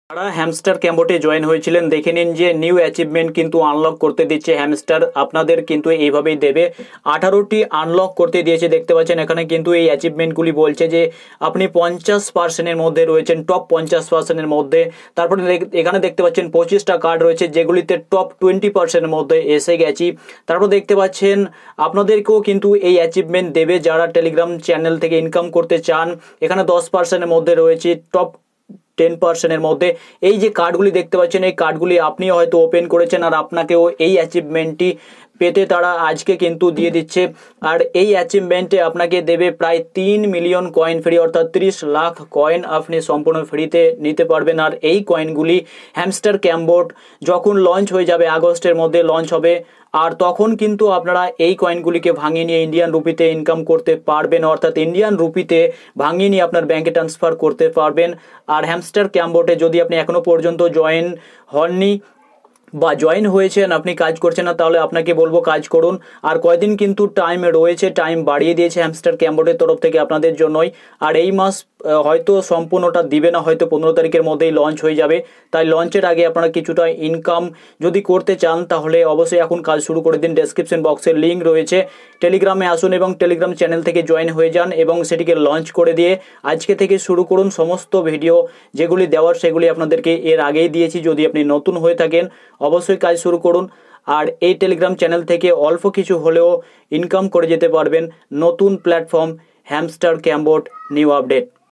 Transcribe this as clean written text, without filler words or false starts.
যারা hamster ক্যাম্বোটে join হয়েছিলেন দেখে নিন যে নিউ অ্যাচিভমেন্ট কিন্তু আনলক করতে দিচ্ছে হ্যামস্টার, আপনাদের কিন্তু এইভাবেই দেবে। 18টি আনলক করতে দিয়েছে, দেখতে পাচ্ছেন এখানে কিন্তু এই অ্যাচিভমেন্টগুলি বলছে যে আপনি 50%-এর মধ্যে রয়েছেন, টপ 50%-এর মধ্যে। তারপরে এখানে দেখতে পাচ্ছেন 25টা কার্ড রয়েছে যেগুলিতে টপ 20%-এর মধ্যে এসে গেছি। তারপর দেখতে পাচ্ছেন আপনাদেরকেও কিন্তু এই অ্যাচিভমেন্ট দেবে যারা টেলিগ্রাম চ্যানেল থেকে ইনকাম করতে চান। এখানে 10%-এর মধ্যে রয়েছে, টপ 10%-এর মধ্যে। এই যে কার্ডগুলি দেখতে পাচ্ছেন এই কার্ডগুলি আপনি হয়তো ওপেন করেছেন আর আপনাকেও এই অ্যাচিভমেন্টটি পেতে তারা আজকে কিন্তু দিয়ে দিচ্ছে। আর এই অ্যাচিভমেন্টে আপনাকে দেবে প্রায় 3 মিলিয়ন কয়েন ফ্রি, অর্থাৎ 30 লাখ কয়েন আপনি সম্পূর্ণ ফ্রিতে নিতে পারবেন। আর এই কয়েনগুলি হ্যামস্টার ক্যাম্বোট যখন লঞ্চ হয়ে যাবে, আগস্টের মধ্যে লঞ্চ হবে, আর তখন কিন্তু আপনারা এই কয়েনগুলিকে ভাঙিয়ে নিয়ে ইন্ডিয়ান রুপিতে ইনকাম করতে পারবেন, অর্থাৎ ইন্ডিয়ান রুপিতে ভাঙিয়ে নিয়ে আপনার ব্যাংকে ট্রান্সফার করতে পারবেন। আর হ্যামস্টার ক্যাম্বোটে যদি আপনি এখনো পর্যন্ত জয়েন হননি বা জয়েন হয়েছেন, আপনি কাজ করছেন না, তাহলে আপনাকে বলবো কাজ করুন। আর কয়দিন কিন্তু টাইম রয়েছে, টাইম বাড়িয়ে দিয়েছে হ্যামস্টার ক্যাম্বোটের তরফ থেকে আপনাদের জন্যই। আর এই মাস হয়তো সম্পূর্ণটা দিবে না, হয়তো 15 তারিখের মধ্যেই লঞ্চ হয়ে যাবে। তাই লঞ্চের আগে আপনারা কিছুটা ইনকাম যদি করতে চান তাহলে অবশ্যই এখন কাজ শুরু করে দিন। ডেসক্রিপশন বক্সের লিঙ্ক রয়েছে, টেলিগ্রামে আসুন এবং টেলিগ্রাম চ্যানেল থেকে জয়েন হয়ে যান এবং সেটিকে লঞ্চ করে দিয়ে আজকে থেকে শুরু করুন। সমস্ত ভিডিও যেগুলি দেওয়ার সেগুলি আপনাদেরকে এর আগেই দিয়েছি। যদি আপনি নতুন হয়ে থাকেন অবশ্যই কাজ শুরু করুন। আর এই টেলিগ্রাম চ্যানেল থেকে অল্প কিছু হলেও ইনকাম করে যেতে পারবেন। নতুন প্ল্যাটফর্ম হ্যামস্টার ক্যাম্বোট, নিউ আপডেট।